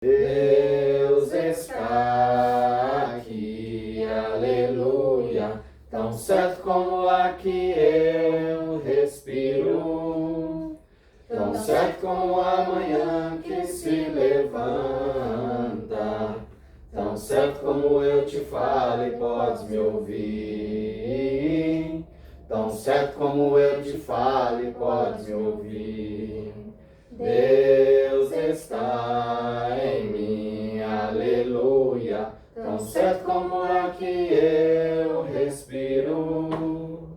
Deus está aqui, aleluia, tão certo como o ar que eu respiro, tão certo como a manhã que se levanta, tão certo como eu te falo e podes me ouvir, tão certo como eu te falo e podes me ouvir. Deus está em mim, aleluia, tão certo como o ar que eu respiro,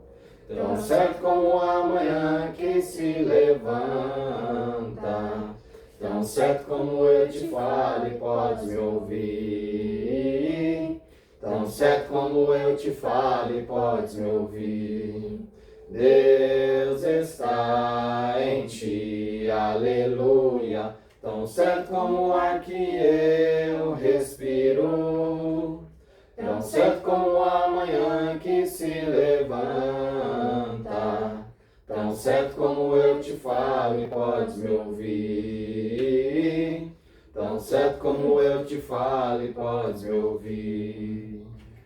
tão certo como a manhã que se levanta, tão certo como eu te falo e podes me ouvir, tão certo como eu te falo e podes me ouvir. Deus está em ti, aleluia, tão certo como o ar que eu respiro, tão certo como a manhã que se levanta, tão certo como eu te falo e podes me ouvir, tão certo como eu te falo e podes me ouvir.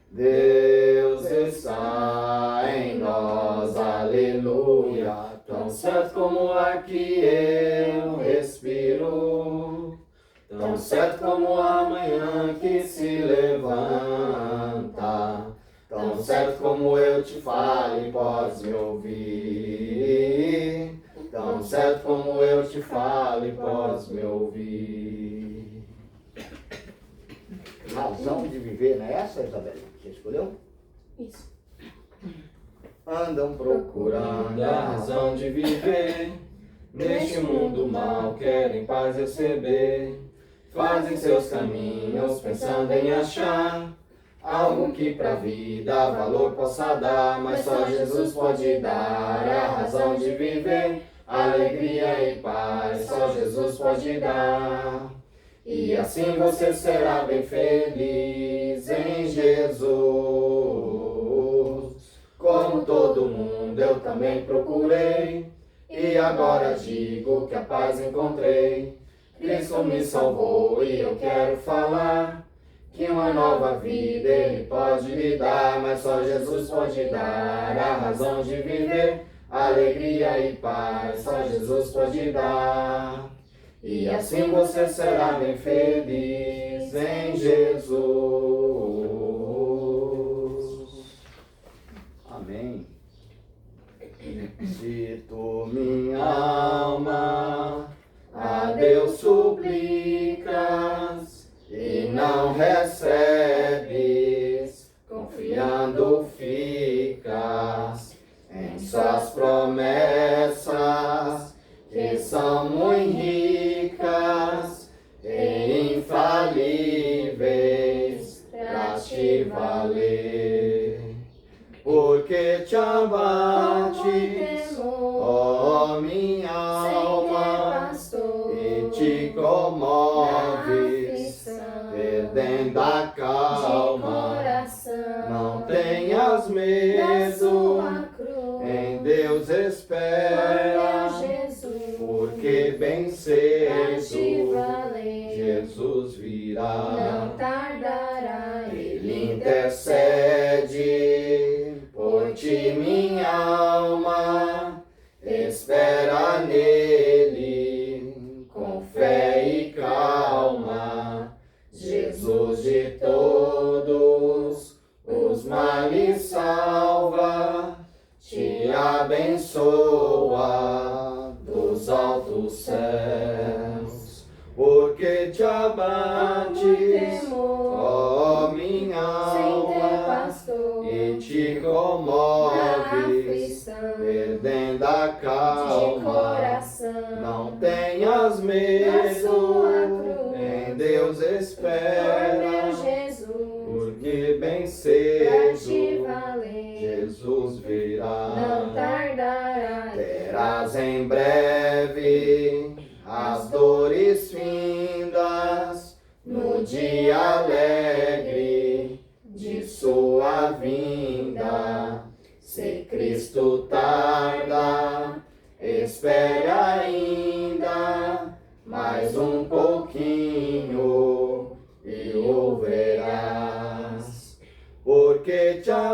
Deus está em nós, aleluia, tão certo como o ar que eu respiro, tão certo como a manhã que se levanta, tão certo como eu te falo e podes me ouvir, tão certo como eu te falo e podes me ouvir. Razão de viver, não é essa, Isabela? Você escolheu? Isso. Andam procurando a razão de viver, neste mundo mal querem paz receber, fazem seus caminhos pensando em achar algo que pra vida valor possa dar, mas só Jesus pode dar a razão de viver, alegria e paz, só Jesus pode dar. E assim você será bem feliz em Jesus. Como todo mundo eu também procurei, e agora digo que a paz encontrei. Cristo me salvou e eu quero falar que uma nova vida Ele pode me dar, mas só Jesus pode dar a razão de viver, alegria e paz, só Jesus pode dar. E assim você será bem feliz em Jesus. Amém. Se tu, minha alma, a Deus suplicas e não recebes, confiando ficas em suas promessas, que são muito ricas e infalíveis pra te valer. Porque te abates, ó minha alma, e te comoves, perdendo a calma. Não tenhas medo, em Deus espera, porque bem cedo Jesus virá. Não tardará, Ele intercede por ti, minha alma, espera nele com fé e calma. Jesus de todos os males salva, te abençoa dos altos céus. Porque te abates, ó minha alma, e te comoves, perdendo a calma. Não tenhas medo, em Deus espera, porque bem cedo Jesus virá. Não tardará, Terás em breve as dores findas no dia alegre de sua vinda. Se Cristo tarda, espere ainda mais um pouquinho.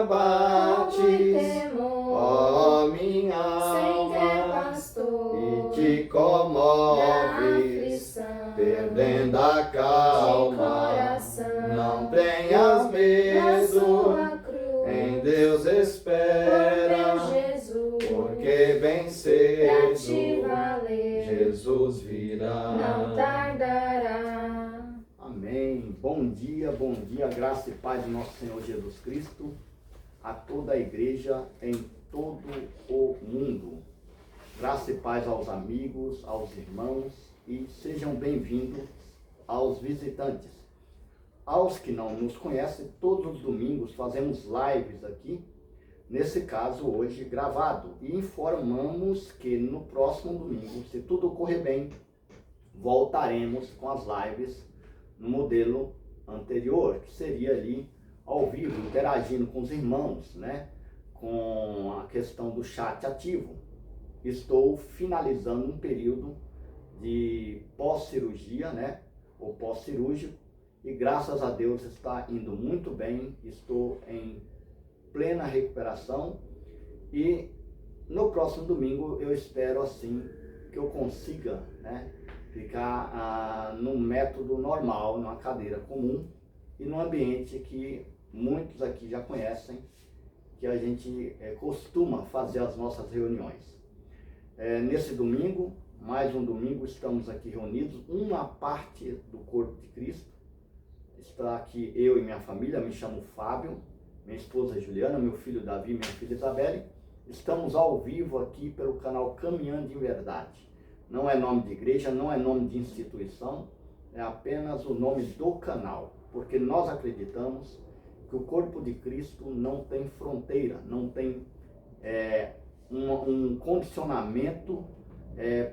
abates, temor, ó minha sem ter alma, pastor, e te na comoves, aflição, perdendo a de calma. coração, Não tenhas na medo, sua cruz, em Deus espera, por meu Jesus, porque bem pra te cedo valer, Jesus virá. não tardará. Amém. Bom dia, graça e paz do nosso Senhor Jesus Cristo a toda a igreja em todo o mundo. Graça e paz aos amigos, aos irmãos e sejam bem-vindos aos visitantes. Aos que não nos conhecem, todos os domingos fazemos lives aqui, nesse caso hoje gravado, e informamos que no próximo domingo, se tudo correr bem, voltaremos com as lives no modelo anterior, que seria ali ao vivo, interagindo com os irmãos, né? Com a questão do chat ativo. Estou finalizando um período de pós-cirurgia, né? Ou pós-cirúrgico, e graças a Deus está indo muito bem, estou em plena recuperação e no próximo domingo eu espero assim que eu consiga, né? Ficar num método normal, numa cadeira comum e num ambiente que muitos aqui já conhecem, que a gente costuma fazer as nossas reuniões. Nesse domingo, mais um domingo, estamos aqui reunidos, uma parte do corpo de Cristo. Está aqui eu e minha família, me chamo Fábio, minha esposa Juliana, meu filho Davi, minha filha Isabelle. Estamos ao vivo aqui pelo canal Caminhando em Verdade. Não é nome de igreja, não é nome de instituição, é apenas o nome do canal, porque nós acreditamos que o corpo de Cristo não tem fronteira, não tem um condicionamento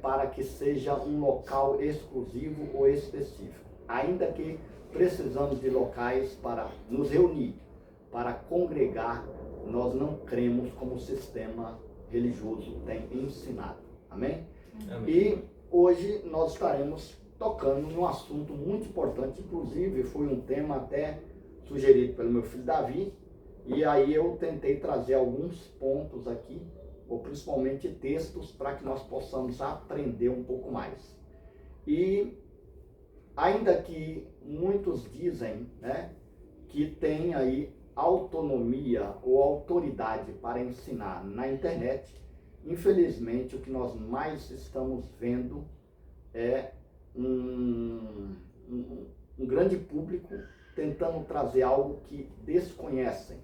para que seja um local exclusivo ou específico. Ainda que precisamos de locais para nos reunir, para congregar, nós não cremos como o sistema religioso tem ensinado. Amém? Amém. E hoje nós estaremos tocando num assunto muito importante, inclusive foi um tema até sugerido pelo meu filho Davi, e aí eu tentei trazer alguns pontos aqui, ou principalmente textos, para que nós possamos aprender um pouco mais. E ainda que muitos dizem, né, que tem aí autonomia ou autoridade para ensinar na internet, infelizmente o que nós mais estamos vendo é um grande público tentando trazer algo que desconhecem.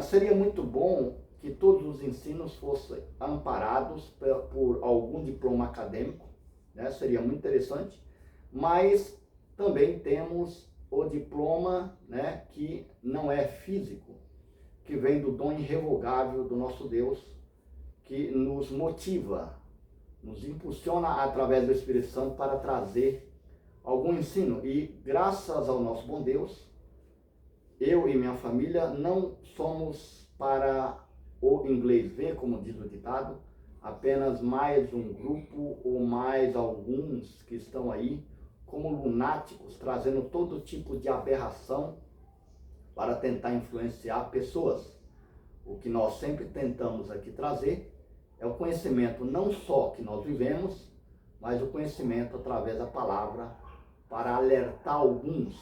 Seria muito bom que todos os ensinos fossem amparados por algum diploma acadêmico, né? Seria muito interessante, mas também temos o diploma, né, que não é físico, que vem do dom irrevogável do nosso Deus, que nos motiva, nos impulsiona através do Espírito Santo para trazer algum ensino. E graças ao nosso bom Deus, eu e minha família não somos para o inglês ver, como diz o ditado, apenas mais um grupo ou mais alguns que estão aí como lunáticos, trazendo todo tipo de aberração para tentar influenciar pessoas. O que nós sempre tentamos aqui trazer é o conhecimento não só que nós vivemos, mas o conhecimento através da palavra para alertar alguns,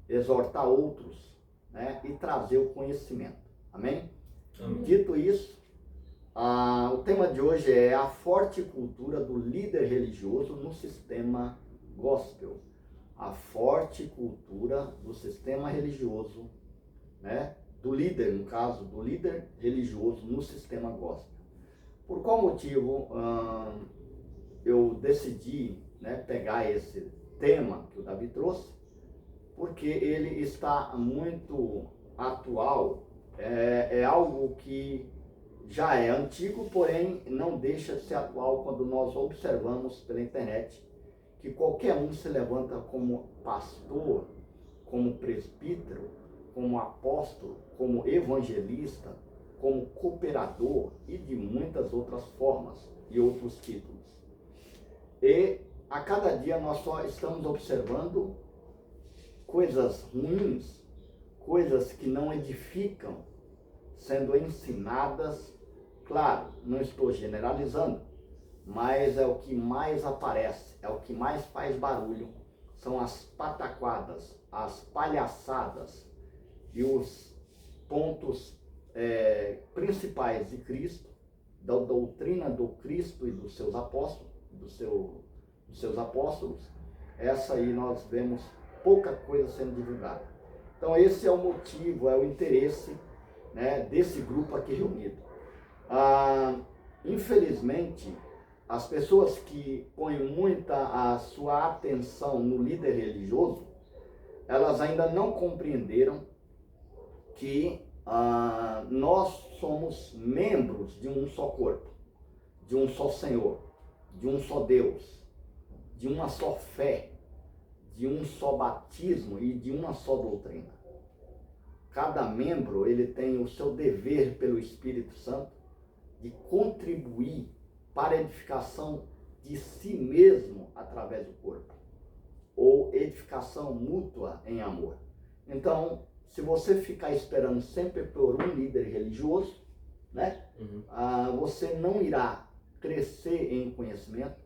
exortar outros, né, e trazer o conhecimento. Amém? Amém. Dito isso, o tema de hoje é a forte cultura do líder religioso no sistema gospel. A forte cultura do sistema religioso, né, do líder, no caso, do líder religioso no sistema gospel. Por qual motivo eu decidi, né, pegar esse tema que o Davi trouxe? Porque ele está muito atual, é algo que já é antigo, porém não deixa de ser atual quando nós observamos pela internet que qualquer um se levanta como pastor, como presbítero, como apóstolo, como evangelista, como cooperador e de muitas outras formas e outros títulos. E a cada dia nós só estamos observando coisas ruins, coisas que não edificam sendo ensinadas. Claro, não estou generalizando, mas é o que mais aparece, é o que mais faz barulho, são as pataquadas, as palhaçadas e os pontos principais de Cristo, da doutrina do Cristo e dos seus apóstolos, dos seus apóstolos. Essa aí nós vemos pouca coisa sendo divulgada. Então esse é o motivo, é o interesse, né, desse grupo aqui reunido. Infelizmente, as pessoas que põem muita a sua atenção no líder religioso, elas ainda não compreenderam que nós somos membros de um só corpo, de um só Senhor, de um só Deus, de uma só fé, de um só batismo e de uma só doutrina. Cada membro, ele tem o seu dever pelo Espírito Santo de contribuir para a edificação de si mesmo através do corpo, ou edificação mútua em amor. Então, se você ficar esperando sempre por um líder religioso, né, você não irá crescer em conhecimento,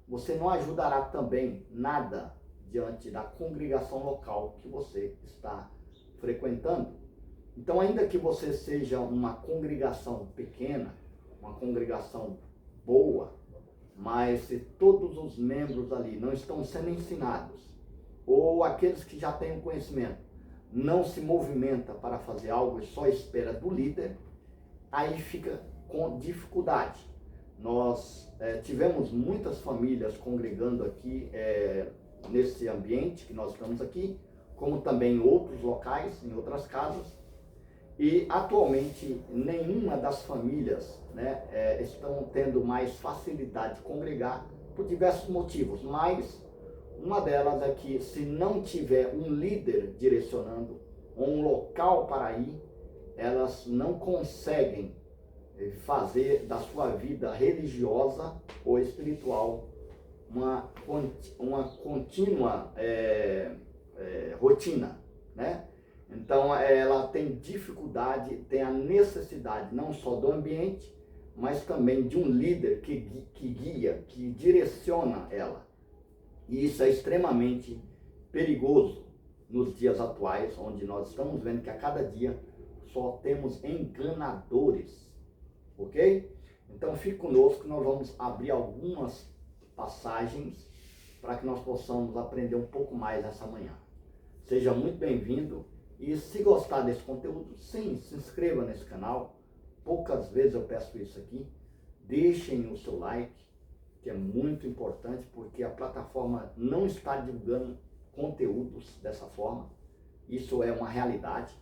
você não ajudará também nada diante da congregação local que você está frequentando. Então, ainda que você seja uma congregação pequena, uma congregação boa, mas se todos os membros ali não estão sendo ensinados, ou aqueles que já têm o conhecimento não se movimenta para fazer algo e só espera do líder, aí fica com dificuldade. Nós tivemos muitas famílias congregando aqui nesse ambiente que nós estamos aqui, como também em outros locais, em outras casas, e atualmente nenhuma das famílias, né, estão tendo mais facilidade de congregar por diversos motivos, mas uma delas é que se não tiver um líder direcionando, ou um local para ir, elas não conseguem fazer da sua vida religiosa ou espiritual uma contínua rotina, né? Então ela tem dificuldade, tem a necessidade não só do ambiente, mas também de um líder que guia, que direciona ela. E isso é extremamente perigoso nos dias atuais, onde nós estamos vendo que a cada dia só temos enganadores, ok? Então fique conosco, nós vamos abrir algumas passagens para que nós possamos aprender um pouco mais essa manhã. Seja muito bem-vindo e se gostar desse conteúdo, sim, se inscreva nesse canal. Poucas vezes eu peço isso aqui. Deixem o seu like, que é muito importante, porque a plataforma não está divulgando conteúdos dessa forma. Isso é uma realidade.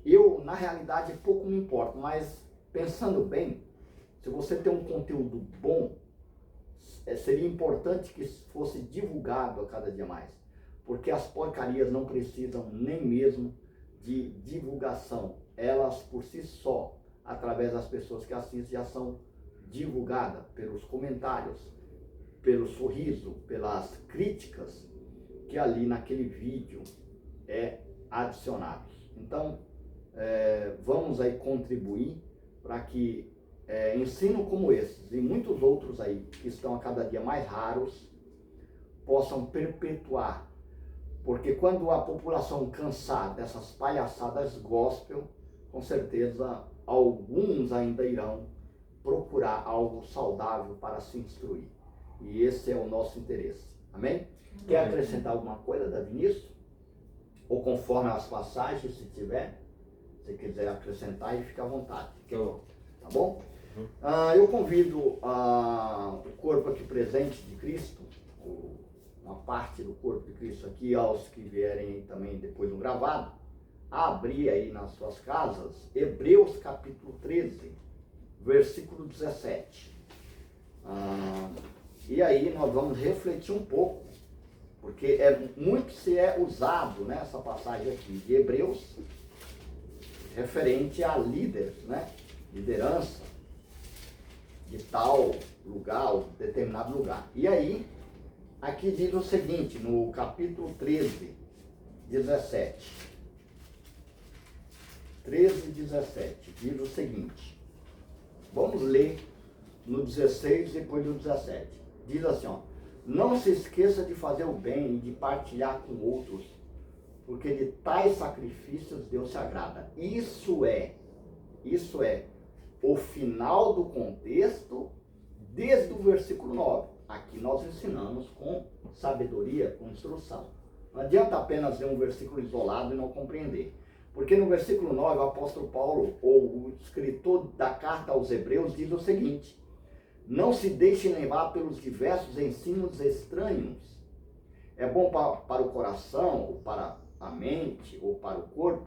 Eu, na realidade, pouco me importo, mas pensando bem, se você tem um conteúdo bom, seria importante que fosse divulgado a cada dia mais, porque as porcarias não precisam nem mesmo de divulgação. Elas, por si só, através das pessoas que assistem, já são divulgadas pelos comentários, pelo sorriso, pelas críticas que ali naquele vídeo é adicionados. Então, vamos aí contribuir para que ensino como esses e muitos outros aí que estão a cada dia mais raros possam perpetuar, porque quando a população cansar dessas palhaçadas gospel, com certeza alguns ainda irão procurar algo saudável para se instruir. E esse é o nosso interesse. Amém? Quer acrescentar alguma coisa, Davi, nisso? Ou conforme as passagens, se tiver, se quiser acrescentar, fica à vontade. Tá bom? Eu convido o corpo aqui presente de Cristo, uma parte do corpo de Cristo aqui, aos que vierem também depois no gravado, a abrir aí nas suas casas, Hebreus capítulo 13, versículo 17. E aí nós vamos refletir um pouco, porque muito se é usado nessa passagem aqui de Hebreus, referente a líderes, né? Liderança de tal lugar, ou determinado lugar. E aí, aqui diz o seguinte, no capítulo 13, 17. 13 e 17. Diz o seguinte. Vamos ler no 16 e depois no 17. Diz assim, ó. Não se esqueça de fazer o bem e de partilhar com outros, porque de tais sacrifícios Deus se agrada. Isso é o final do contexto desde o versículo 9. Aqui nós ensinamos com sabedoria, com instrução. Não adianta apenas ler um versículo isolado e não compreender. Porque no versículo 9, o apóstolo Paulo, ou o escritor da carta aos Hebreus, diz o seguinte: não se deixem levar pelos diversos ensinos estranhos. É bom para o coração, ou para a mente, ou para o corpo,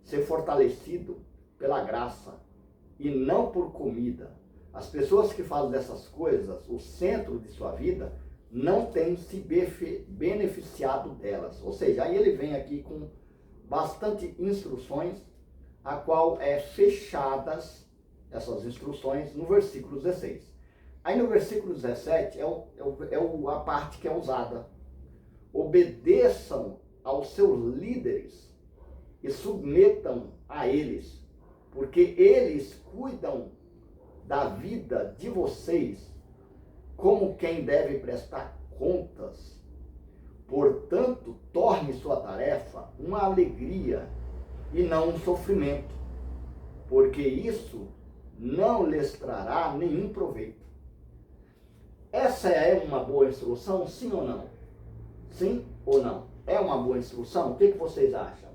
ser fortalecido pela graça, e não por comida. As pessoas que fazem dessas coisas o centro de sua vida não têm se beneficiado delas. Ou seja, aí ele vem aqui com bastante instruções, a qual é fechadas essas instruções no versículo 16. Aí no versículo 17 a parte que é usada. Obedeçam aos seus líderes e submetam a eles, porque eles cuidam da vida de vocês como quem deve prestar contas. Portanto, torne sua tarefa uma alegria e não um sofrimento, porque isso não lhes trará nenhum proveito. Essa é uma boa instrução, sim ou não? Sim ou não? É uma boa instrução? O que vocês acham?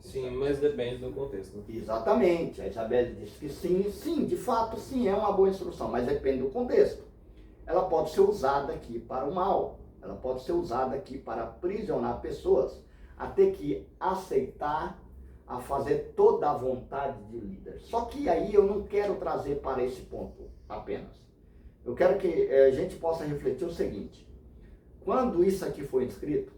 Sim, mas depende do contexto. Exatamente. A Isabelle disse que sim, de fato sim, é uma boa instrução, mas depende do contexto. Ela pode ser usada aqui para o mal, ela pode ser usada aqui para aprisionar pessoas, a ter que aceitar, a fazer toda a vontade de líder. Só que aí eu não quero trazer para esse ponto apenas. Eu quero que a gente possa refletir o seguinte: quando isso aqui foi escrito,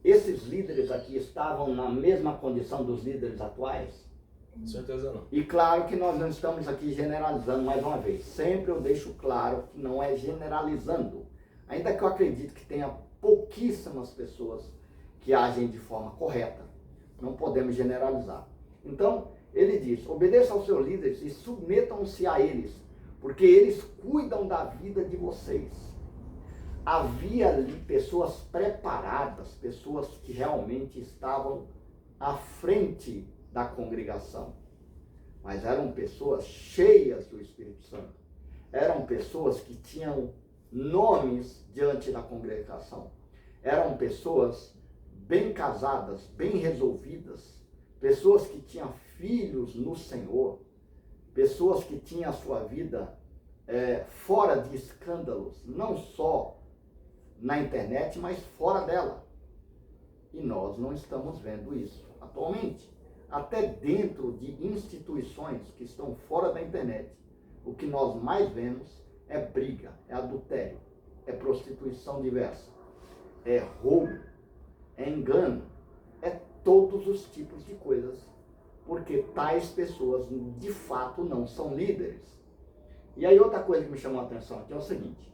esses líderes aqui estavam na mesma condição dos líderes atuais? Com certeza não. E claro que nós não estamos aqui generalizando mais uma vez. Sempre eu deixo claro que não é generalizando. Ainda que eu acredito que tenha pouquíssimas pessoas que agem de forma correta. Não podemos generalizar. Então, ele diz: obedeçam aos seus líderes e submetam-se a eles, porque eles cuidam da vida de vocês. Havia ali pessoas preparadas, pessoas que realmente estavam à frente da congregação. Mas eram pessoas cheias do Espírito Santo. Eram pessoas que tinham nomes diante da congregação. Eram pessoas bem casadas, bem resolvidas. Pessoas que tinham filhos no Senhor. Pessoas que tinham a sua vida fora de escândalos. Não só na internet, mas fora dela. E nós não estamos vendo isso atualmente. Até dentro de instituições que estão fora da internet, o que nós mais vemos é briga, é adultério, é prostituição diversa, é roubo, é engano, é todos os tipos de coisas, porque tais pessoas de fato não são líderes. E aí outra coisa que me chamou a atenção aqui é o seguinte: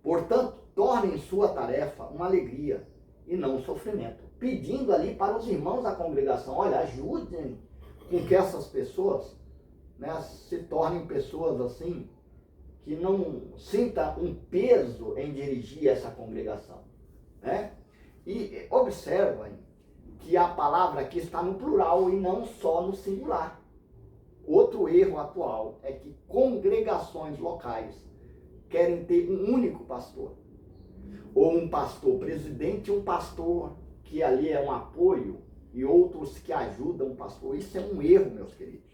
portanto, tornem sua tarefa uma alegria e não um sofrimento. Pedindo ali para os irmãos da congregação: olha, ajudem com que essas pessoas, né, se tornem pessoas assim, que não sinta um peso em dirigir essa congregação. Né? E observem que a palavra aqui está no plural e não só no singular. Outro erro atual é que congregações locais querem ter um único pastor. Ou um pastor presidente, um pastor que ali é um apoio e outros que ajudam o pastor. Isso é um erro, meus queridos.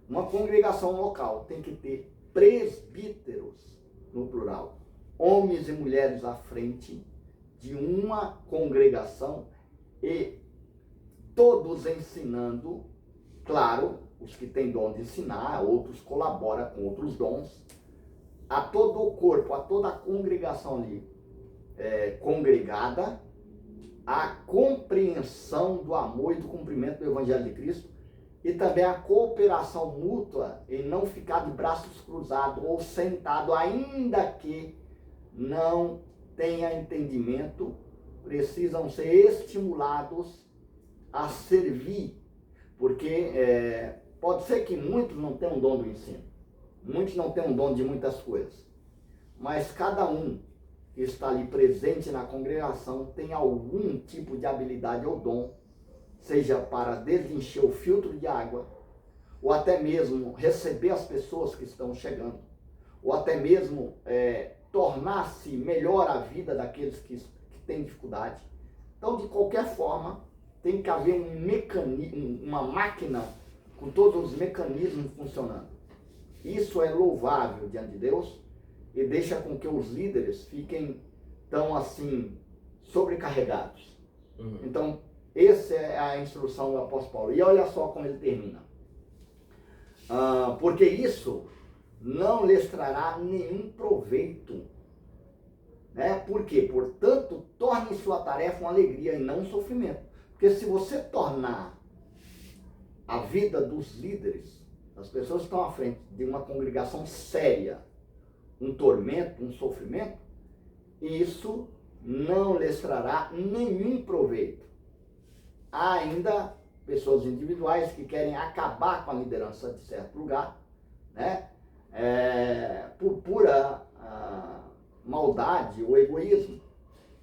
Uma congregação local tem que ter presbíteros, no plural, homens e mulheres à frente de uma congregação e todos ensinando, claro, os que têm dom de ensinar, outros colaboram com outros dons, a todo o corpo, a toda a congregação ali congregada, a compreensão do amor e do cumprimento do Evangelho de Cristo e também a cooperação mútua em não ficar de braços cruzados ou sentado, ainda que não tenha entendimento precisam ser estimulados a servir, porque pode ser que muitos não tenham dom do ensino, muitos não tenham dom de muitas coisas, mas cada um que está ali presente na congregação tem algum tipo de habilidade ou dom, seja para desencher o filtro de água, ou até mesmo receber as pessoas que estão chegando, ou até mesmo tornar-se melhor a vida daqueles que têm dificuldade. Então, de qualquer forma, tem que haver um mecanismo, uma máquina com todos os mecanismos funcionando. Isso é louvável diante de Deus e deixa com que os líderes fiquem tão assim sobrecarregados. Então, essa é a instrução do apóstolo Paulo. E olha só como ele termina. Porque isso não lhes trará nenhum proveito. Né? Por quê? Portanto, torne sua tarefa uma alegria e não um sofrimento. Porque se você tornar a vida dos líderes, das pessoas que estão à frente de uma congregação séria, um tormento, um sofrimento, isso não lhes trará nenhum proveito. Há ainda pessoas individuais que querem acabar com a liderança de certo lugar, né? Por pura maldade ou egoísmo.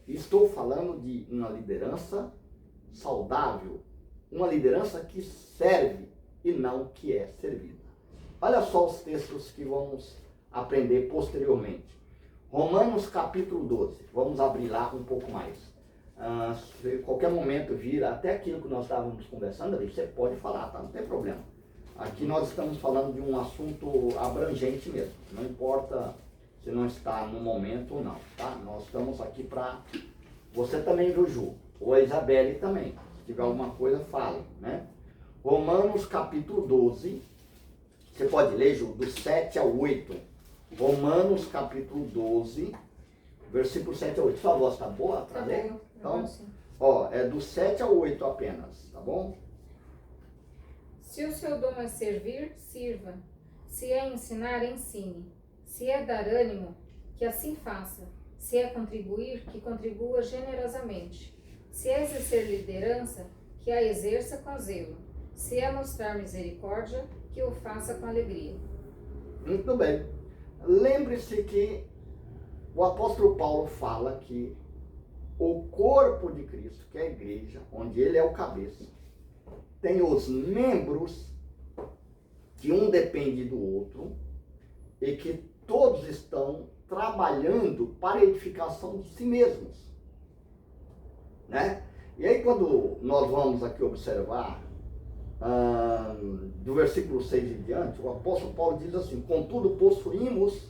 Estou falando de uma liderança saudável, uma liderança que serve e não que é servida. Olha só os textos que vamos aprender posteriormente. Romanos capítulo 12, vamos abrir lá um pouco mais. Se qualquer momento vir até aquilo que nós estávamos conversando ali, você pode falar, tá? Não tem problema. Aqui nós estamos falando de um assunto abrangente mesmo, não importa se não está no momento ou não, tá? Nós estamos aqui para... Você também, viu, Ju? Ou a Isabelle também. Se tiver alguma coisa, fale, né? Romanos capítulo 12, você pode ler, Ju, do 7 ao 8. Romanos capítulo 12, versículo 7 a 8. Sua voz está boa para ler? Então, é do 7 ao 8 apenas, tá bom? Se o seu dom é servir, sirva. Se é ensinar, ensine. Se é dar ânimo, que assim faça. Se é contribuir, que contribua generosamente. Se é exercer liderança, que a exerça com zelo. Se é mostrar misericórdia, que o faça com alegria. Muito bem. Lembre-se que o apóstolo Paulo fala que o corpo de Cristo, que é a igreja, onde ele é o cabeça, tem os membros que um depende do outro e que todos estão trabalhando para a edificação de si mesmos, né? E aí quando nós vamos aqui observar do versículo 6 em diante, o apóstolo Paulo diz assim: contudo possuímos,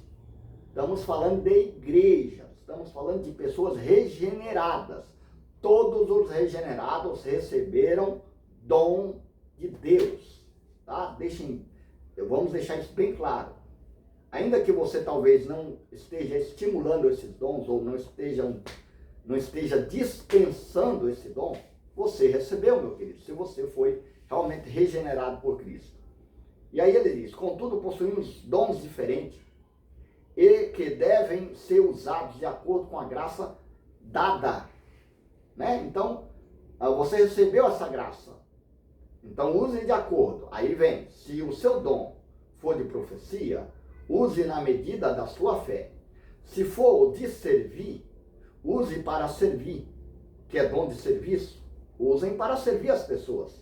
estamos falando de igreja, estamos falando de pessoas regeneradas. Todos os regenerados receberam dom de Deus, tá? Vamos deixar isso bem claro. Ainda que você talvez não esteja estimulando esses dons ou não esteja dispensando esse dom, você recebeu, meu querido, se você foi realmente regenerado por Cristo. E aí ele diz: contudo possuímos dons diferentes e que devem ser usados de acordo com a graça dada, né? Então, você recebeu essa graça, então use de acordo. Aí vem, se o seu dom for de profecia, use na medida da sua fé. Se for de servir, use para servir, que é dom de serviço, usem para servir as pessoas.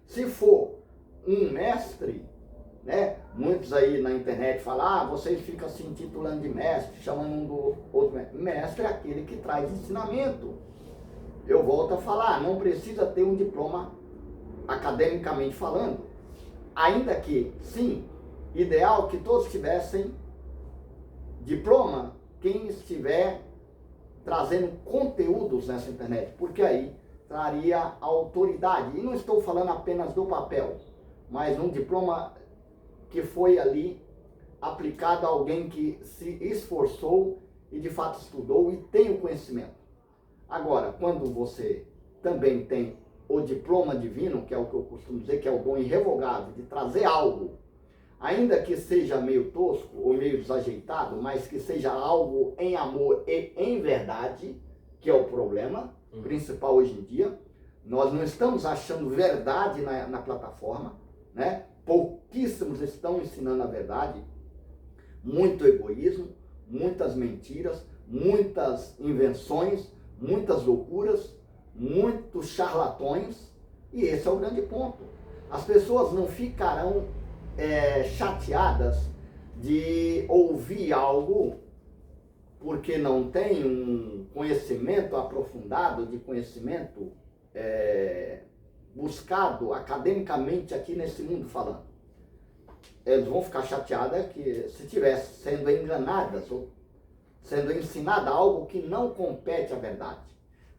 Se for um mestre, né? Muitos aí na internet falam: vocês ficam se intitulando de mestre, chamando um do outro mestre. Mestre é aquele que traz ensinamento. Eu volto a falar, não precisa ter um diploma academicamente falando. Ainda que, sim, ideal que todos tivessem diploma, quem estiver trazendo conteúdos nessa internet, porque aí traria autoridade. E não estou falando apenas do papel, mas um diploma que foi ali aplicado a alguém que se esforçou e de fato estudou e tem o conhecimento. Agora, quando você também tem o diploma divino, que é o que eu costumo dizer que é o dom irrevogável de trazer algo, ainda que seja meio tosco ou meio desajeitado, mas que seja algo em amor e em verdade, que é o problema, principal hoje em dia. Nós não estamos achando verdade na plataforma, né? Pouquíssimos estão ensinando a verdade. Muito egoísmo, muitas mentiras, muitas invenções, muitas loucuras, muitos charlatões. E esse é o grande ponto. As pessoas não ficarão chateadas de ouvir algo porque não tem um conhecimento aprofundado, de conhecimento buscado academicamente aqui nesse mundo falando. Eles vão ficar chateadas que se estivesse sendo enganadas ou sendo ensinada algo que não compete à verdade.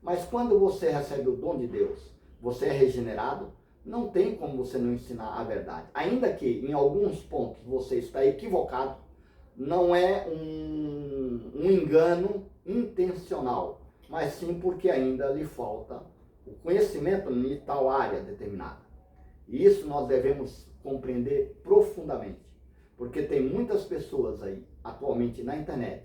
Mas quando você recebe o dom de Deus, você é regenerado, não tem como você não ensinar a verdade. Ainda que em alguns pontos você está equivocado, não é um engano intencional, mas sim porque ainda lhe falta o conhecimento em tal área determinada. E isso nós devemos compreender profundamente, porque tem muitas pessoas aí, atualmente na internet,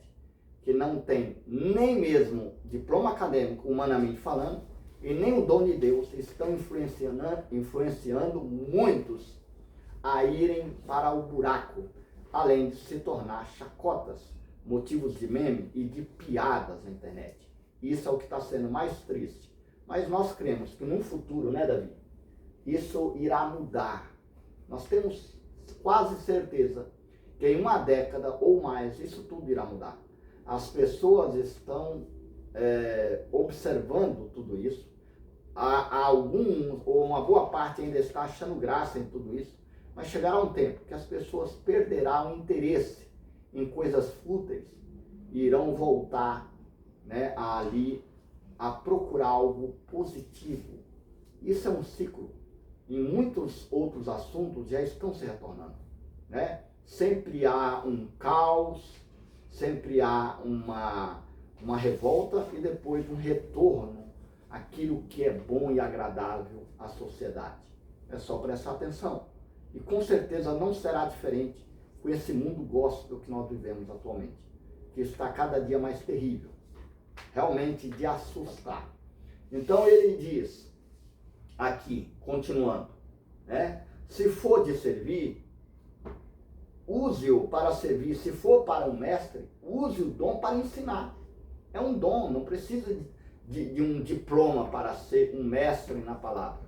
que não tem nem mesmo diploma acadêmico, humanamente falando, e nem o dom de Deus, estão influenciando muitos a irem para o buraco, além de se tornar chacotas, motivos de meme e de piadas na internet. Isso é o que está sendo mais triste. Mas nós cremos que no futuro, né, Davi, isso irá mudar. Nós temos quase certeza que em uma década ou mais, isso tudo irá mudar. As pessoas estão observando tudo isso. Há alguns, ou uma boa parte ainda está achando graça em tudo isso, mas chegará um tempo que as pessoas perderão o interesse em coisas fúteis e irão voltar, né, ali a procurar algo positivo. Isso é um ciclo. Em muitos outros assuntos já estão se retornando, né? Sempre há um caos, sempre há uma revolta e depois um retorno àquilo que é bom e agradável à sociedade. É só prestar atenção. E com certeza não será diferente com esse mundo gospel que nós vivemos atualmente, que está cada dia mais terrível, realmente de assustar. Então ele diz aqui, continuando, né? Se for de servir, use-o para servir. Se for para um mestre, use o dom para ensinar. É um dom, não precisa de um diploma para ser um mestre na palavra.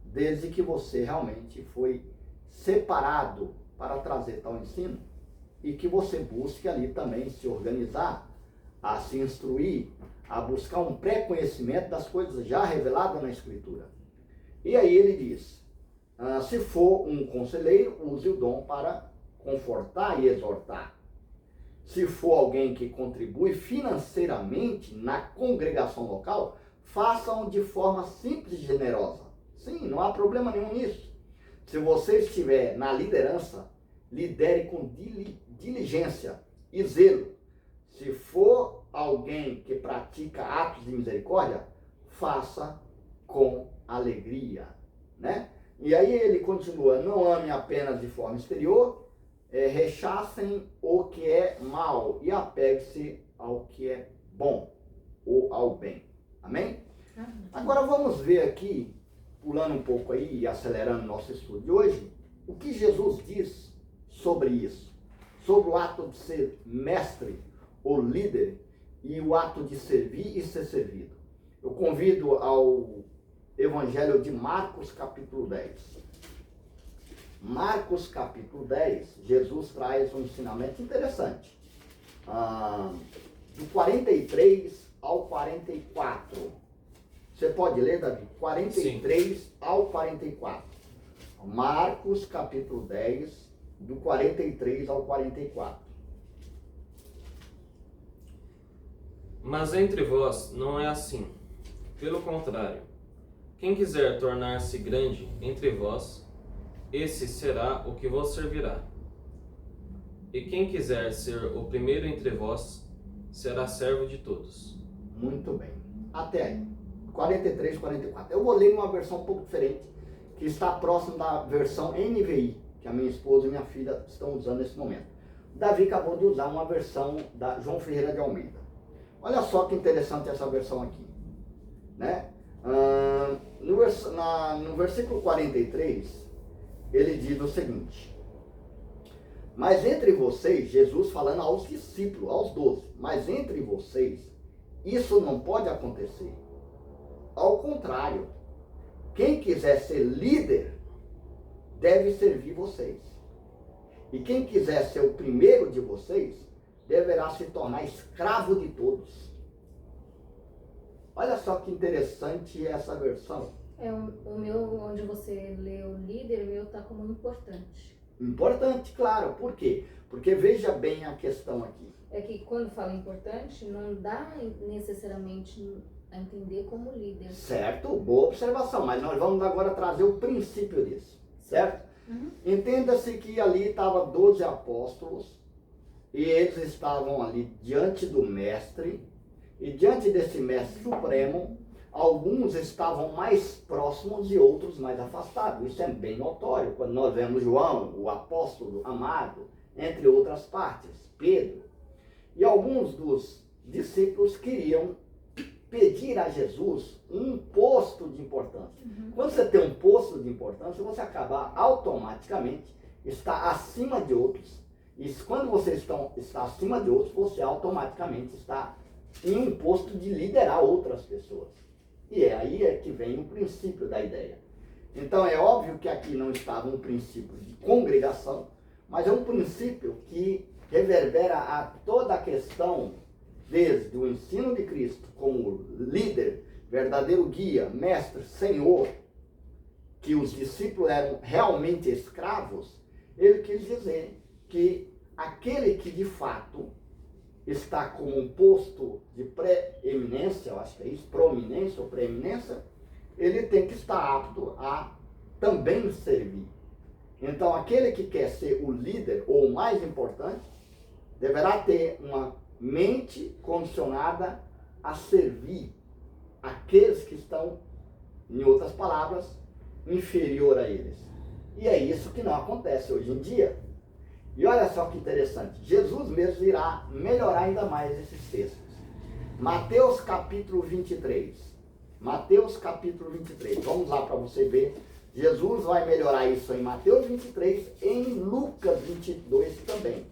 Desde que você realmente foi separado para trazer tal ensino e que você busque ali também se organizar, a se instruir, a buscar um pré-conhecimento das coisas já reveladas na Escritura. E aí ele diz, se for um conselheiro, use o dom para confortar e exortar. Se for alguém que contribui financeiramente na congregação local, façam de forma simples e generosa. Sim, não há problema nenhum nisso. Se você estiver na liderança, lidere com diligência e zelo. Se for alguém que pratica atos de misericórdia, faça com alegria, né? E aí ele continua, não ame apenas de forma exterior, rechacem o que é mal e apegue-se ao que é bom, ou ao bem. Amém? Agora vamos ver aqui, pulando um pouco aí e acelerando nosso estudo de hoje, o que Jesus diz sobre isso, sobre o ato de ser mestre ou líder e o ato de servir e ser servido. Eu convido ao Evangelho de Marcos, capítulo 10. Marcos, capítulo 10, Jesus traz um ensinamento interessante. Do 43 ao 44. Você pode ler, Davi? 43 Sim. ao 44. Marcos, capítulo 10, do 43 ao 44. Mas entre vós não é assim. Pelo contrário, quem quiser tornar-se grande entre vós, esse será o que vos servirá. E quem quiser ser o primeiro entre vós, será servo de todos. Muito bem. Até aí. 43, 44. Eu vou ler uma versão um pouco diferente, que está próximo da versão NVI, que a minha esposa e minha filha estão usando nesse momento. Davi acabou de usar uma versão da João Ferreira de Almeida. Olha só que interessante essa versão aqui. né? No versículo 43, ele diz o seguinte: mas entre vocês, Jesus falando aos discípulos, aos 12, mas entre vocês, isso não pode acontecer. Ao contrário, quem quiser ser líder, deve servir vocês. E quem quiser ser o primeiro de vocês, deverá se tornar escravo de todos. Olha só que interessante essa versão. O meu, onde você leu líder, o meu está como importante. Importante, claro. Por quê? Porque veja bem a questão aqui. É que quando fala importante, não dá necessariamente a entender como líder. Certo, boa observação, mas nós vamos agora trazer o princípio disso, certo? Uhum. Entenda-se que ali estavam 12 apóstolos e eles estavam ali diante do mestre, e diante desse mestre supremo, alguns estavam mais próximos e outros mais afastados. Isso é bem notório quando nós vemos João, o apóstolo amado, entre outras partes, Pedro. E alguns dos discípulos queriam pedir a Jesus um posto de importância. Uhum. Quando você tem um posto de importância, você acaba automaticamente está acima de outros. E quando você está acima de outros, você automaticamente está em um posto de liderar outras pessoas. E aí é que vem o princípio da ideia. Então é óbvio que aqui não estava um princípio de congregação, mas é um princípio que reverbera a toda a questão, desde o ensino de Cristo como líder, verdadeiro guia, mestre, senhor, que os discípulos eram realmente escravos. Ele quis dizer que aquele que de fato está com um posto de preeminência, eu acho que é isso, proeminência ou preeminência, ele tem que estar apto a também servir. Então, aquele que quer ser o líder ou o mais importante, deverá ter uma mente condicionada a servir aqueles que estão, em outras palavras, inferior a eles. E é isso que não acontece hoje em dia. E olha só que interessante, Jesus mesmo irá melhorar ainda mais esses textos. Mateus capítulo 23. Mateus capítulo 23. Vamos lá para você ver. Jesus vai melhorar isso em Mateus 23 e em Lucas 22 também.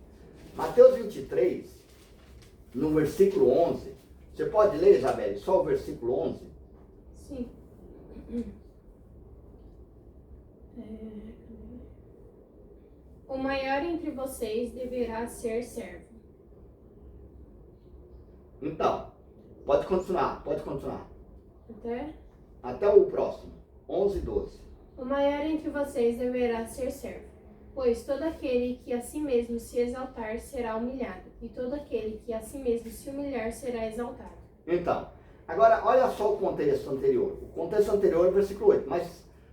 Mateus 23, no versículo 11. Você pode ler, Isabelle, só o versículo 11? Sim. O maior entre vocês deverá ser servo. Então, pode continuar. Até o próximo, 11 e 12. O maior entre vocês deverá ser servo, pois todo aquele que a si mesmo se exaltar será humilhado, e todo aquele que a si mesmo se humilhar será exaltado. Então, agora olha só o contexto anterior. O contexto anterior é o versículo 8.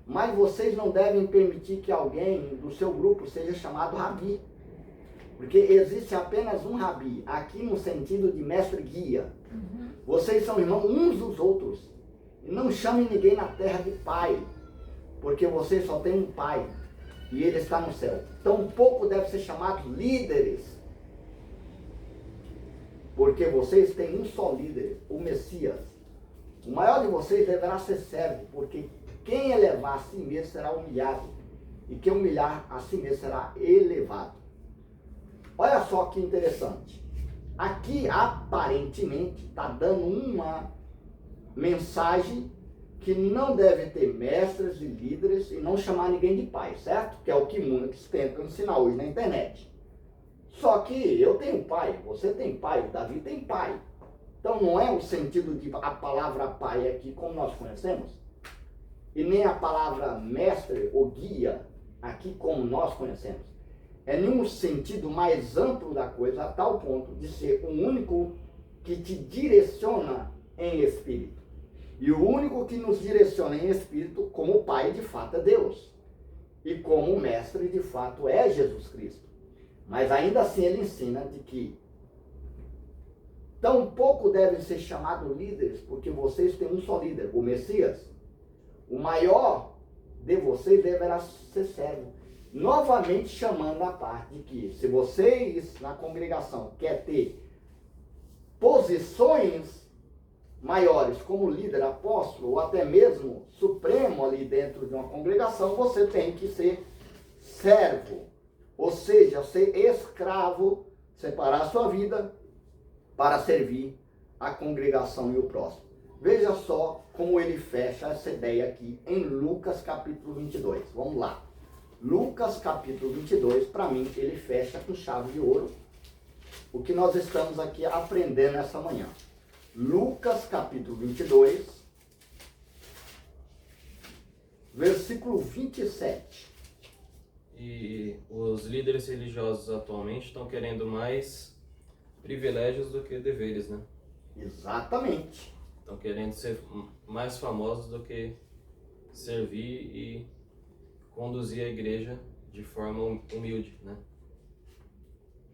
Mas vocês não devem permitir que alguém do seu grupo seja chamado rabi. Porque existe apenas um rabi, aqui no sentido de mestre guia. Uhum. Vocês são irmãos uns dos outros. E não chamem ninguém na terra de pai. Porque vocês só têm um pai. E ele está no céu. Tampouco deve ser chamado líderes. Porque vocês têm um só líder, o Messias. O maior de vocês deverá ser servo, porque quem elevar a si mesmo será humilhado, e quem humilhar a si mesmo será elevado. Olha só que interessante. Aqui, aparentemente, está dando uma mensagem que não deve ter mestres e líderes e não chamar ninguém de pai, certo? Que é o que muitos tentam ensinar hoje na internet. Só que eu tenho pai, você tem pai, o Davi tem pai. Então não é o sentido de a palavra pai aqui como nós conhecemos. E nem a palavra mestre ou guia aqui como nós conhecemos. É num sentido mais amplo da coisa, a tal ponto de ser o único que te direciona em espírito. E o único que nos direciona em espírito como pai de fato é Deus. E como mestre de fato é Jesus Cristo. Mas ainda assim ele ensina de que tampouco devem ser chamados líderes, porque vocês têm um só líder, o Messias. O maior de vocês deverá ser servo. Novamente chamando a parte de que se vocês na congregação quer ter posições maiores, como líder, apóstolo, ou até mesmo supremo ali dentro de uma congregação, você tem que ser servo, ou seja, ser escravo, separar a sua vida para servir a congregação e o próximo. Veja só como ele fecha essa ideia aqui em Lucas capítulo 22. Vamos lá. Lucas capítulo 22, para mim, ele fecha com chave de ouro o que nós estamos aqui aprendendo essa manhã. Lucas capítulo 22, versículo 27. E os líderes religiosos atualmente estão querendo mais privilégios do que deveres, né? Exatamente. Estão querendo ser mais famosos do que servir e conduzir a igreja de forma humilde, né?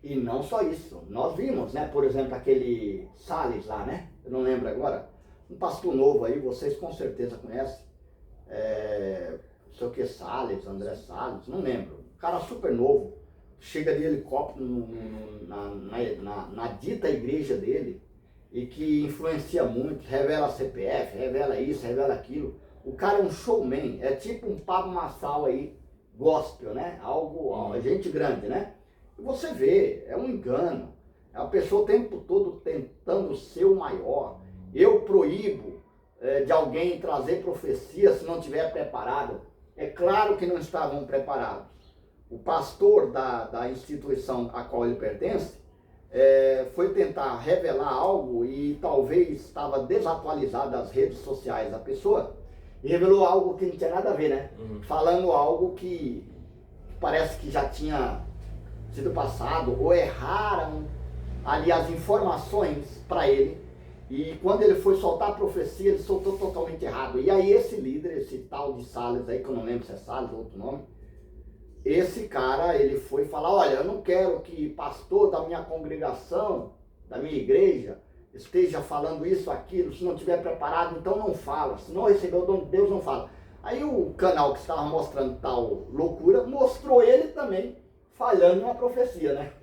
E não só isso. Nós vimos, né? Por exemplo, aquele Salles lá, né? Eu não lembro agora. Um pastor novo aí, vocês com certeza conhecem. Não sei o que, Salles, André Salles, não lembro. Um cara super novo. Chega de helicóptero na dita igreja dele e que influencia muito, revela CPF, revela isso, revela aquilo. O cara é um showman, é tipo um Pablo Marçal aí, gospel, né? Algo, gente grande, né? E você vê, é um engano. A pessoa o tempo todo tentando ser o maior. Eu proíbo de alguém trazer profecia se não estiver preparado. É claro que não estavam preparados. O pastor da instituição a qual ele pertence foi tentar revelar algo e talvez estava desatualizado das redes sociais da pessoa e revelou algo que não tinha nada a ver, né? Falando algo que parece que já tinha sido passado ou erraram ali as informações para ele e quando ele foi soltar a profecia ele soltou totalmente errado. E aí esse líder, esse tal de Salles aí, que eu não lembro se é Salles ou outro nome, esse cara, ele foi falar, olha, eu não quero que pastor da minha congregação, da minha igreja, esteja falando isso, aquilo, se não estiver preparado, então não fala, se não recebeu o dom de Deus, não fala. Aí o canal que estava mostrando tal loucura, mostrou ele também falhando na profecia, né?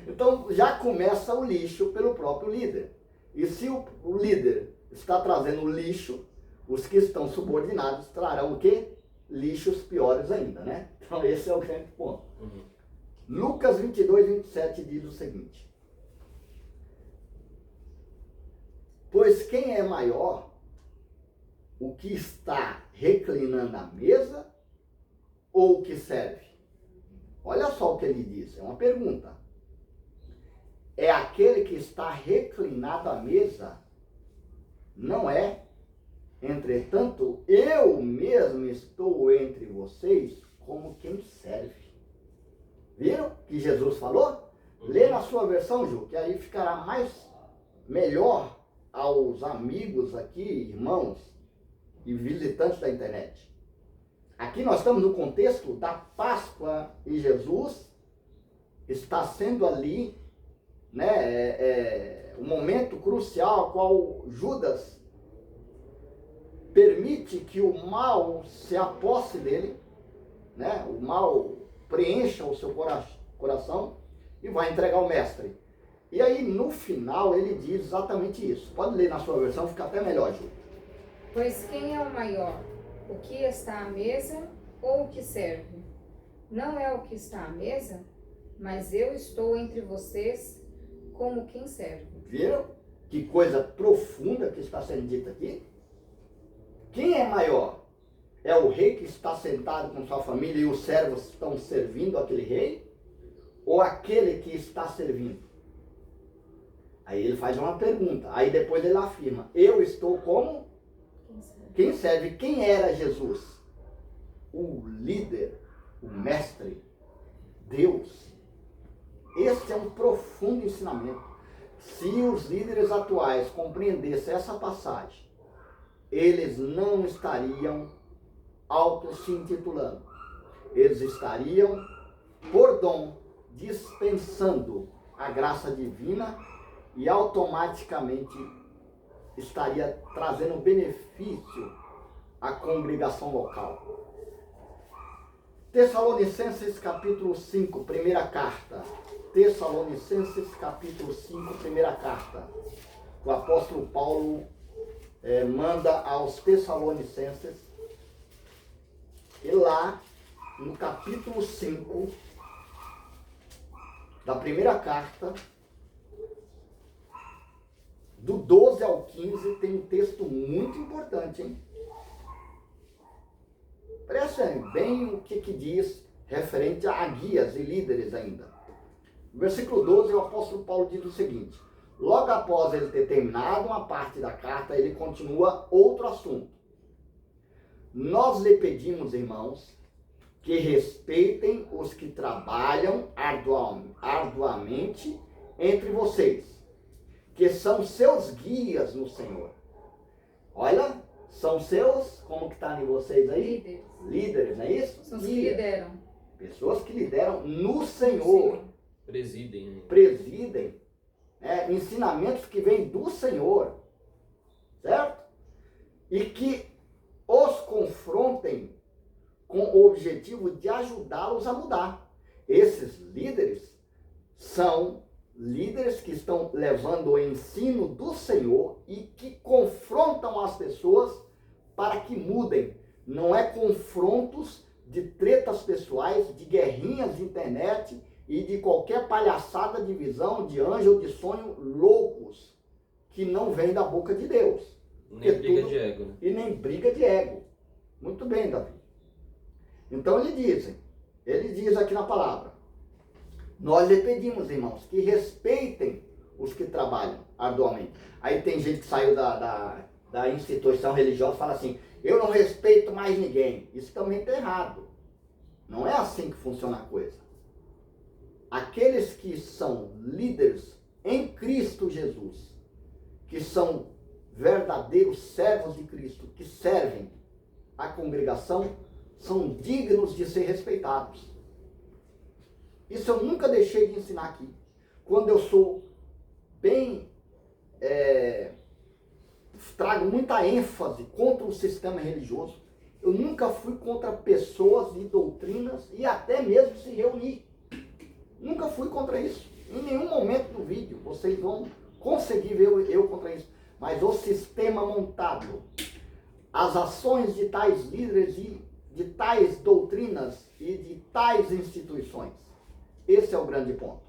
Então já começa o lixo pelo próprio líder. E se o líder está trazendo lixo, os que estão subordinados trarão o quê? Lixos piores ainda, né? Então esse é o grande ponto. Lucas 22, 27 diz o seguinte: pois quem é maior, o que está reclinando a mesa ou o que serve? Olha só o que ele diz, é uma pergunta. É aquele que está reclinado à mesa? Não é? Entretanto, eu mesmo estou entre vocês como quem serve. Viram que Jesus falou? Lê na sua versão, Ju, que aí ficará melhor aos amigos aqui, irmãos e visitantes da internet. Aqui nós estamos no contexto da Páscoa e Jesus está sendo ali, né, um momento crucial ao qual Judas permite que o mal se aposse dele, né, o mal preencha o seu coração e vai entregar o mestre. E aí no final ele diz exatamente isso. Pode ler na sua versão, fica até melhor, Ju. Pois quem é o maior? O que está à mesa ou o que serve? Não é o que está à mesa, mas eu estou entre vocês como quem serve. Viram? Que coisa profunda que está sendo dita aqui. Quem é maior? É o rei que está sentado com sua família e os servos estão servindo aquele rei? Ou aquele que está servindo? Aí ele faz uma pergunta. Aí depois ele afirma, eu estou como quem serve. Quem era Jesus? O líder, o mestre, Deus. Esse é um profundo ensinamento. Se os líderes atuais compreendessem essa passagem, eles não estariam se intitulando. Eles estariam, por dom, dispensando a graça divina e automaticamente estaria trazendo benefício à congregação local. Tessalonicenses capítulo 5, primeira carta. Tessalonicenses capítulo 5, primeira carta. que o apóstolo Paulo manda aos Tessalonicenses, e lá no capítulo 5 da primeira carta, do 12 ao 15, tem um texto muito importante, hein? Presta bem o que diz referente a guias e líderes ainda. No versículo 12, o apóstolo Paulo diz o seguinte: logo após ele ter terminado uma parte da carta, ele continua outro assunto. Nós lhe pedimos, irmãos, que respeitem os que trabalham arduamente entre vocês, que são seus guias no Senhor. Olha, são seus, como que está em vocês aí? Líderes. Líderes, não é isso? São os que lideram. Pessoas que lideram no Senhor. Presidem. Né? Presidem. Ensinamentos que vêm do Senhor. Certo? E que os confrontem com o objetivo de ajudá-los a mudar. Esses líderes são líderes que estão levando o ensino do Senhor e que confrontam as pessoas para que mudem. Não é confrontos de tretas pessoais, de guerrinhas de internet e de qualquer palhaçada de visão, de anjo ou de sonho loucos, que não vem da boca de Deus. Nem briga de ego. Né? E nem briga de ego. Muito bem, Davi. Então ele diz aqui na palavra: nós lhe pedimos, irmãos, que respeitem os que trabalham arduamente. Aí tem gente que saiu da instituição religiosa e fala assim: eu não respeito mais ninguém. Isso também está errado. Não é assim que funciona a coisa. Aqueles que são líderes em Cristo Jesus, que são verdadeiros servos de Cristo, que servem a congregação, são dignos de ser respeitados. Isso eu nunca deixei de ensinar aqui. Quando eu sou bem... trago muita ênfase contra o sistema religioso, eu nunca fui contra pessoas e doutrinas e até mesmo se reunir. Nunca fui contra isso. Em nenhum momento do vídeo vocês vão conseguir ver eu contra isso. Mas o sistema montado, as ações de tais líderes e de tais doutrinas e de tais instituições, esse é o grande ponto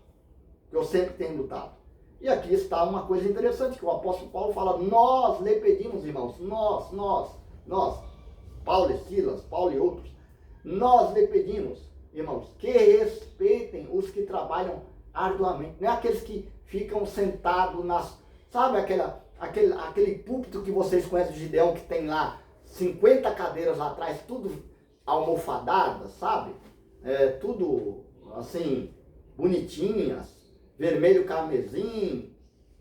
que eu sempre tenho lutado. E aqui está uma coisa interessante que o apóstolo Paulo fala: nós lhe pedimos, irmãos, nós, Paulo e Silas, Paulo e outros, nós lhe pedimos, irmãos, que respeitem os que trabalham arduamente. Não é aqueles que ficam sentados sabe aquele púlpito que vocês conhecem de Gideão, que tem lá 50 cadeiras lá atrás, tudo almofadadas, sabe? Tudo assim, bonitinhas, vermelho carmesim,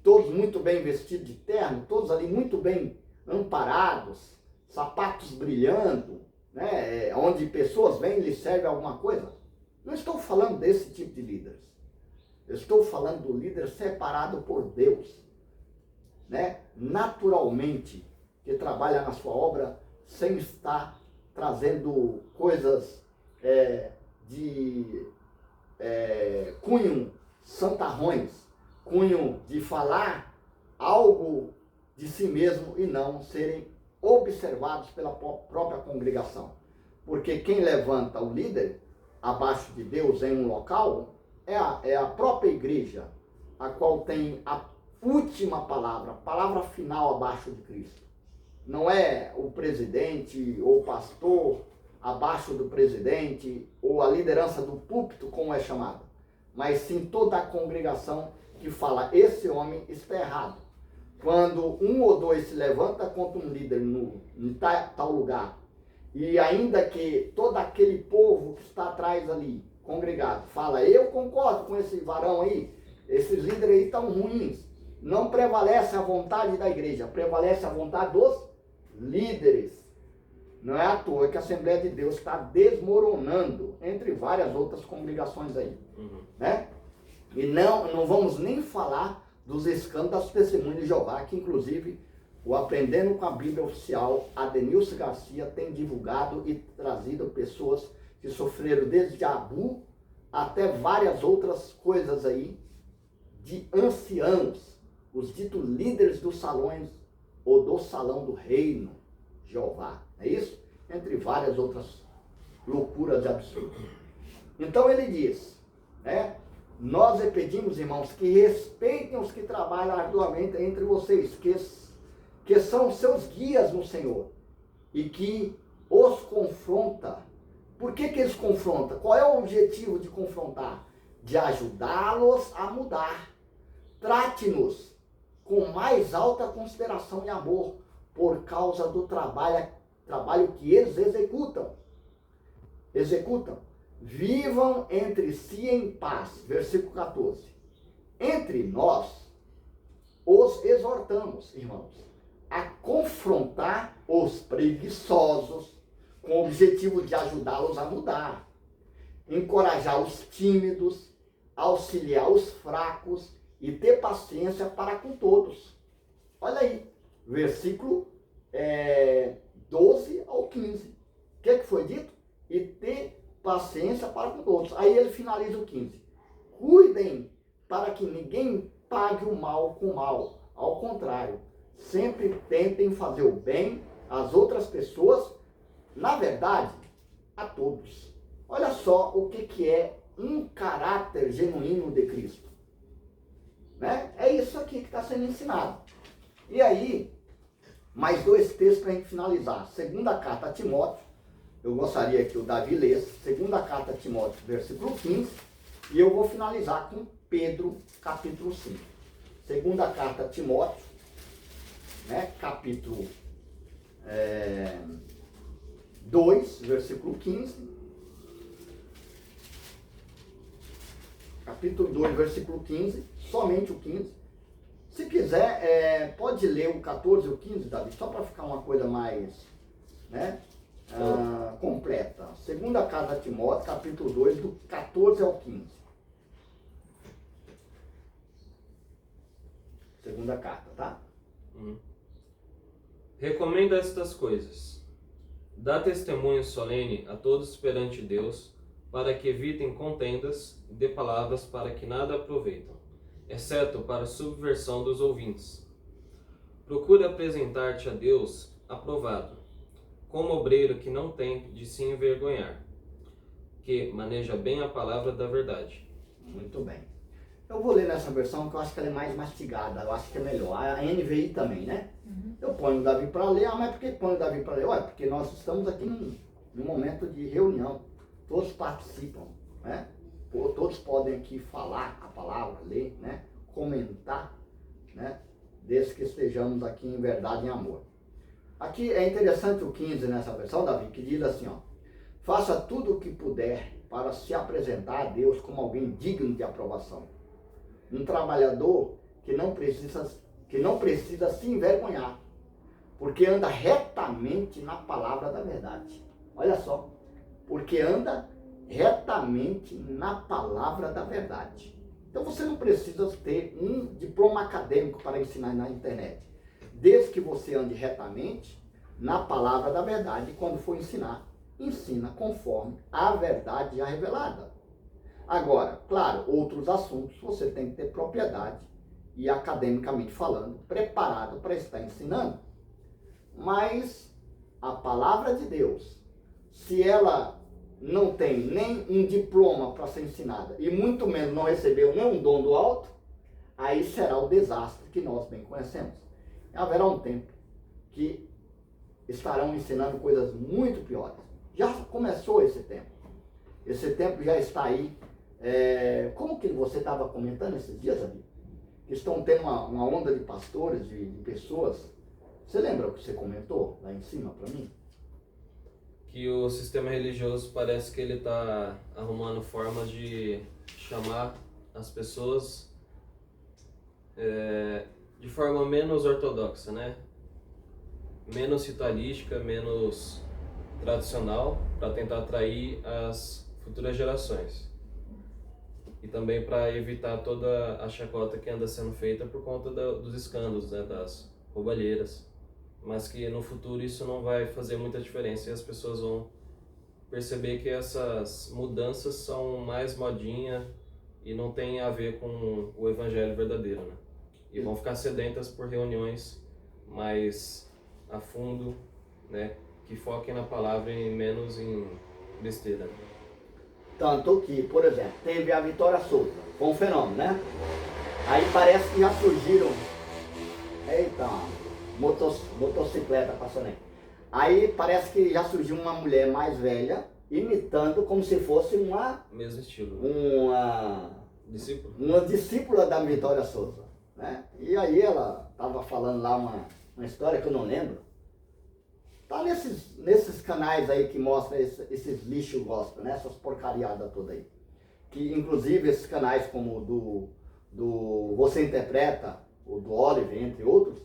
todos muito bem vestidos de terno, todos ali muito bem amparados, sapatos brilhando, né? Onde pessoas vêm e lhes servem alguma coisa. Não estou falando desse tipo de líderes. Eu estou falando do líder separado por Deus, né? Naturalmente, que trabalha na sua obra sem estar trazendo coisas de cunho santarrões, cunho de falar algo de si mesmo e não serem observados pela própria congregação. Porque quem levanta o líder abaixo de Deus em um local é a própria igreja, a qual tem a última palavra, a palavra final abaixo de Cristo. Não é o presidente ou o pastor abaixo do presidente ou a liderança do púlpito, como é chamada, mas sim toda a congregação que fala: esse homem está errado. Quando um ou dois se levanta contra um líder em tal lugar, e ainda que todo aquele povo que está atrás ali, congregado, fala: eu concordo com esse varão aí, esses líderes aí estão ruins, não prevalece a vontade da igreja, prevalece a vontade dos líderes. Não é à toa que a Assembleia de Deus está desmoronando, entre várias outras congregações aí. Né? E não vamos nem falar dos escândalos do Testemunho de Jeová, que inclusive o Aprendendo com a Bíblia Oficial, Adenilson Garcia, tem divulgado e trazido pessoas que sofreram desde abu até várias outras coisas aí, de anciãos os ditos líderes dos salões ou do salão do reino, Jeová, é isso? Entre várias outras loucuras e absurdas. Então ele diz, né? Nós lhe pedimos, irmãos, que respeitem os que trabalham arduamente entre vocês, que são seus guias no Senhor, e que os confronta. Por que eles confrontam? Qual é o objetivo de confrontar? De ajudá-los a mudar. Trate-nos com mais alta consideração e amor, por causa do trabalho que eles executam. Vivam entre si em paz. Versículo 14. Entre nós, os exortamos, irmãos, a confrontar os preguiçosos, com o objetivo de ajudá-los a mudar, encorajar os tímidos, auxiliar os fracos e ter paciência para com todos. Olha aí, versículo 12 ao 15. O que foi dito? E ter paciência para com todos. Aí ele finaliza o 15. Cuidem para que ninguém pague o mal com o mal. Ao contrário, sempre tentem fazer o bem às outras pessoas, na verdade, a todos. Olha só o que é um caráter genuíno de Cristo. Né? É isso aqui que está sendo ensinado. E aí, mais dois textos para a gente finalizar. Segunda carta a Timóteo, eu gostaria que o Davi lesse, segunda carta a Timóteo, versículo 15, e eu vou finalizar com Pedro, capítulo 5. Segunda carta a Timóteo, né, capítulo 2, versículo 15. Capítulo 2, versículo 15, somente o 15. Se quiser, pode ler o 14 e o 15, Davi, só para ficar uma coisa mais, né, completa. Segunda carta a Timóteo, capítulo 2, do 14 ao 15. Segunda carta, tá? Recomenda estas coisas. Dá testemunho solene a todos perante Deus, para que evitem contendas e dê palavras para que nada aproveitam, exceto para a subversão dos ouvintes. Procura apresentar-te a Deus aprovado, como obreiro que não tem de se envergonhar, que maneja bem a palavra da verdade. Muito bem. Eu vou ler nessa versão que eu acho que ela é mais mastigada, eu acho que é melhor. A NVI também, né? Eu ponho o Davi para ler, mas por que ponho o Davi para ler? Olha, porque nós estamos aqui num momento de reunião, todos participam, né? Todos podem aqui falar a palavra, ler, né? Comentar, né? Desde que estejamos aqui em verdade e em amor. Aqui é interessante o 15 nessa versão, Davi, que diz assim, ó: faça tudo o que puder para se apresentar a Deus como alguém digno de aprovação. Um trabalhador que não precisa se envergonhar, porque anda retamente na palavra da verdade. Olha só, porque anda retamente na palavra da verdade. Então você não precisa ter um diploma acadêmico para ensinar na internet. Desde que você ande retamente na palavra da verdade, e quando for ensinar, ensina conforme a verdade já revelada. Agora, claro, outros assuntos você tem que ter propriedade e, academicamente falando, preparado para estar ensinando. Mas a palavra de Deus, se ela não tem nem um diploma para ser ensinada e muito menos não recebeu nenhum dom do alto, aí será o desastre que nós bem conhecemos. Haverá um tempo que estarão ensinando coisas muito piores. Já começou esse tempo. Esse tempo já está aí. Como que você estava comentando esses dias, ali? Que estão tendo uma onda de pastores, de pessoas. Você lembra o que você comentou lá em cima para mim? Que o sistema religioso parece que ele está arrumando formas de chamar as pessoas de forma menos ortodoxa, né? Menos ritualística, menos tradicional, para tentar atrair as futuras gerações. E também para evitar toda a chacota que anda sendo feita por conta dos escândalos, né? Das roubalheiras. Mas que no futuro isso não vai fazer muita diferença e as pessoas vão perceber que essas mudanças são mais modinha e não tem a ver com o evangelho verdadeiro, né? e vão ficar sedentas por reuniões mais a fundo, né? Que foquem na palavra e menos em besteira. Tanto que, por exemplo, teve a Vitória Souza, foi um fenômeno, né? Aí parece que já surgiram. Eita, motocicleta passando aí. Aí parece que já surgiu uma mulher mais velha, imitando como se fosse Mesmo estilo. Discípulo? Uma discípula da Vitória Souza, né? E aí ela estava falando lá uma história que eu não lembro. Tá nesses canais aí que mostram esses lixos gospel, né? Essas porcariadas todas aí. Que inclusive esses canais como o do Você Interpreta, o do Oliver, entre outros,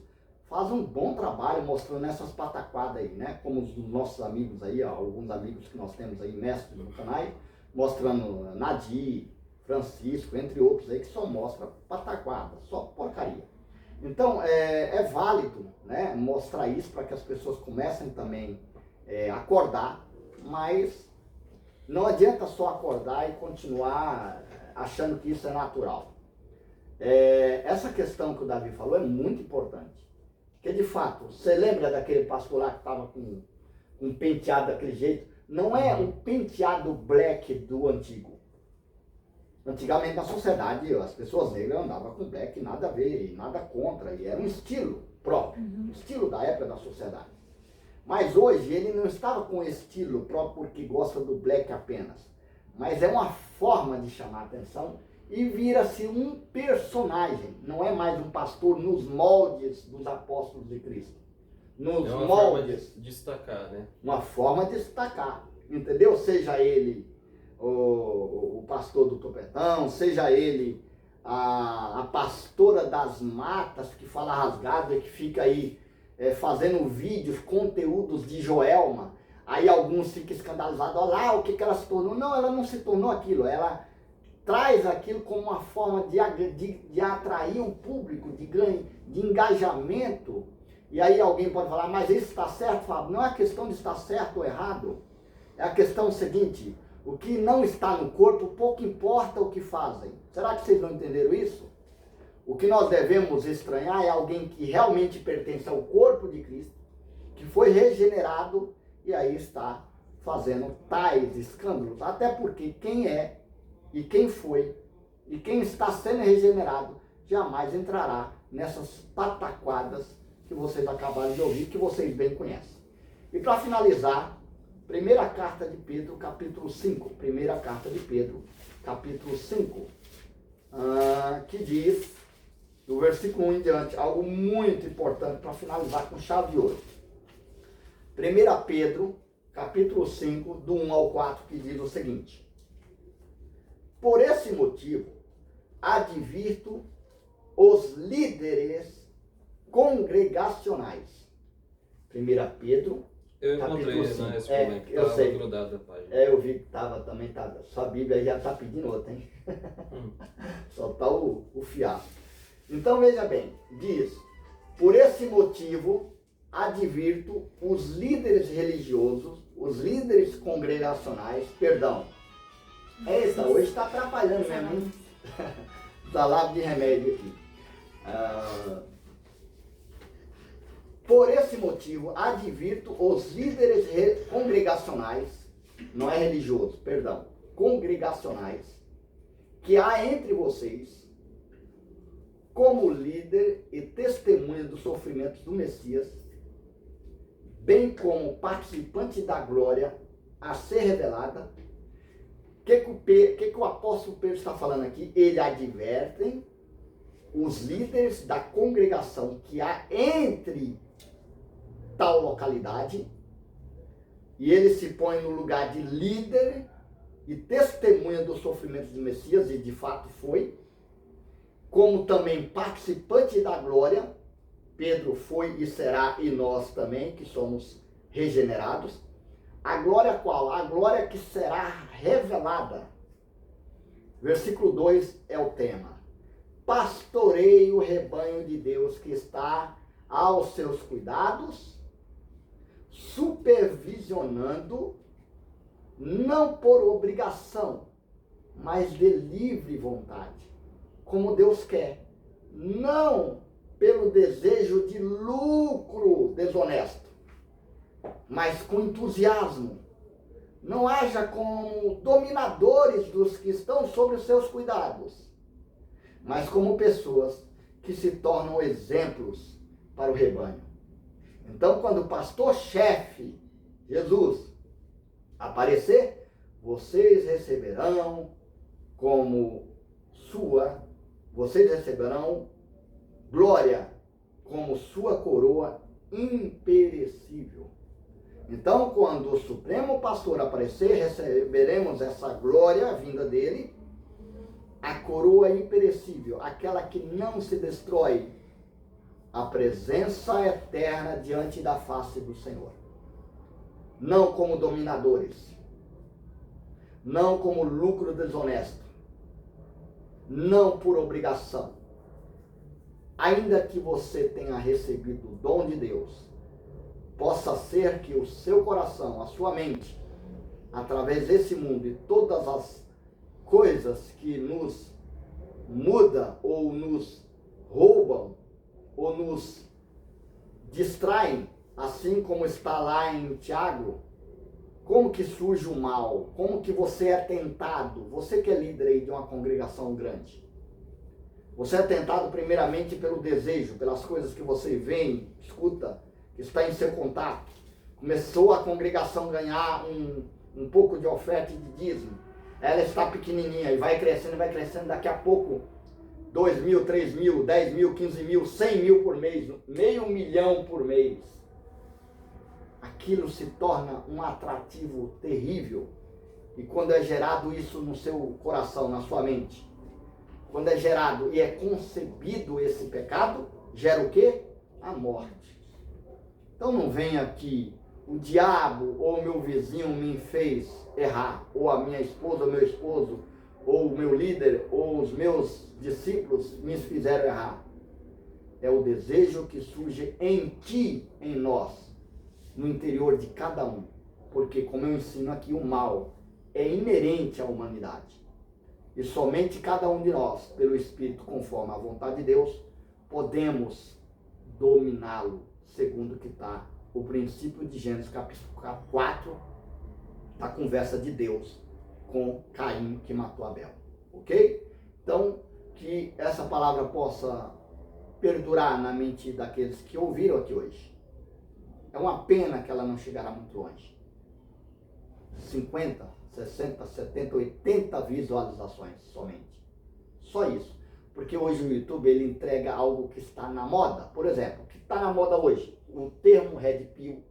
faz um bom trabalho mostrando essas pataquadas aí, né? Como os nossos amigos aí, ó, alguns amigos que nós temos aí, mestres no canal, mostrando Nadir, Francisco, entre outros aí, que só mostra pataquada, só porcaria. Então, é válido, né, mostrar isso para que as pessoas comecem também a acordar, mas não adianta só acordar e continuar achando que isso é natural. Essa questão que o Davi falou é muito importante. Porque, de fato, você lembra daquele pastor lá que estava com um penteado daquele jeito? Não é o penteado black do antigo. Antigamente na sociedade as pessoas negras andavam com black, nada a ver, e nada contra, e era um estilo próprio, um estilo da época da sociedade. Mas hoje ele não estava com estilo próprio porque gosta do black apenas, mas é uma forma de chamar a atenção e vira-se um personagem, não é mais um pastor nos moldes dos apóstolos de Cristo. Nos uma moldes. Forma de destacar, né? Uma forma de destacar, entendeu? Seja ele o pastor do topetão, seja ele a pastora das matas que fala rasgado e que fica aí fazendo vídeos, conteúdos de Joelma, aí alguns ficam escandalizados, olha lá o que ela se tornou. Não, ela não se tornou aquilo, ela traz aquilo como uma forma de atrair um público, de engajamento. E aí alguém pode falar, mas isso está certo, Fábio? Não é questão de estar certo ou errado, é a questão seguinte: o que não está no corpo, pouco importa o que fazem. Será que vocês não entenderam isso? O que nós devemos estranhar é alguém que realmente pertence ao corpo de Cristo, que foi regenerado e aí está fazendo tais escândalos. Até porque quem é e quem foi e quem está sendo regenerado jamais entrará nessas pataquadas que vocês acabaram de ouvir, que vocês bem conhecem. E para finalizar, primeira carta de Pedro, capítulo 5. Primeira carta de Pedro, capítulo 5. Que diz, do versículo 1 em diante, algo muito importante para finalizar com chave de ouro. 1 Pedro, capítulo 5, do 1 ao 4, que diz o seguinte: por esse motivo, advirto os líderes congregacionais. 1 Pedro, eu encontrei na escola, que eu sei. Grudado da página. Eu vi que também estava. Sua Bíblia já está pedindo outra, hein? Só está o fiasco. Então veja bem, diz: por esse motivo advirto os líderes religiosos, os líderes congregacionais, perdão. Eita, hoje está atrapalhando mesmo, hein? Salado de remédio aqui. Por esse motivo, advirto os líderes congregacionais, não é religioso, perdão, congregacionais, que há entre vocês, como líder e testemunha dos sofrimentos do Messias, bem como participante da glória a ser revelada. O que o apóstolo Pedro está falando aqui? Ele adverte os líderes da congregação que há entre tal localidade, e ele se põe no lugar de líder e testemunha dos sofrimentos do Messias, e de fato foi, como também participante da glória. Pedro foi e será, e nós também, que somos regenerados. A glória qual? A glória que será revelada. Versículo 2 é o tema. Pastorei o rebanho de Deus que está aos seus cuidados, supervisionando, não por obrigação, mas de livre vontade, como Deus quer, não pelo desejo de lucro desonesto, mas com entusiasmo. Não haja como dominadores dos que estão sob os seus cuidados, mas como pessoas que se tornam exemplos para o rebanho. Então, quando o pastor-chefe, Jesus, aparecer, vocês receberão glória como sua coroa imperecível. Então, quando o Supremo Pastor aparecer, receberemos essa glória vinda dele, a coroa imperecível, aquela que não se destrói, a presença eterna diante da face do Senhor. Não como dominadores, não como lucro desonesto, não por obrigação. Ainda que você tenha recebido o dom de Deus, possa ser que o seu coração, a sua mente, através desse mundo e todas as coisas que nos mudam ou nos roubam ou nos distraem, assim como está lá em Tiago, como que surge o mal, como que você é tentado, você que é líder aí de uma congregação grande. Você é tentado primeiramente pelo desejo, pelas coisas que você vê, escuta, que está em seu contato. Começou a congregação a ganhar um pouco de oferta e de dízimo. Ela está pequenininha e vai crescendo, daqui a pouco 2 mil, 3 mil, 10 mil, 15 mil, 100 mil por mês, 500 mil por mês. Aquilo se torna um atrativo terrível. E quando é gerado isso no seu coração, na sua mente, quando é gerado e é concebido esse pecado, gera o quê? A morte. Então não venha que o diabo ou o meu vizinho me fez errar, ou a minha esposa, ou meu esposo, ou o meu líder, ou os meus discípulos me fizeram errar. É o desejo que surge em ti, em nós, no interior de cada um. Porque, como eu ensino aqui, o mal é inerente à humanidade. E somente cada um de nós, pelo Espírito, conforme a vontade de Deus, podemos dominá-lo, segundo que está o princípio de Gênesis capítulo 4, da conversa de Deus com Caim, que matou Abel. Ok? Então, que essa palavra possa perdurar na mente daqueles que ouviram aqui hoje. É uma pena que ela não chegará muito longe. 50, 60, 70, 80 visualizações somente. Só isso. Porque hoje o YouTube ele entrega algo que está na moda. Por exemplo, o que está na moda hoje? O termo Red Pill,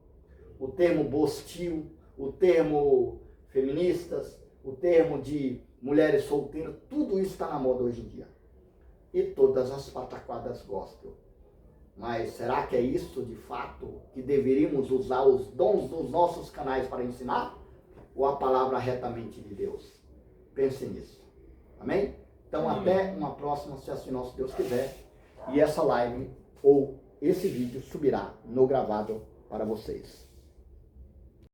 o termo Bostil, o termo feministas, o termo de mulheres solteiras, tudo isso está na moda hoje em dia. E todas as pataquadas gospel. Mas será que é isso de fato que deveríamos usar os dons dos nossos canais para ensinar? Ou a palavra retamente de Deus? Pense nisso. Amém? Então até uma próxima, se assim nosso Deus quiser. E essa live ou esse vídeo subirá no gravado para vocês.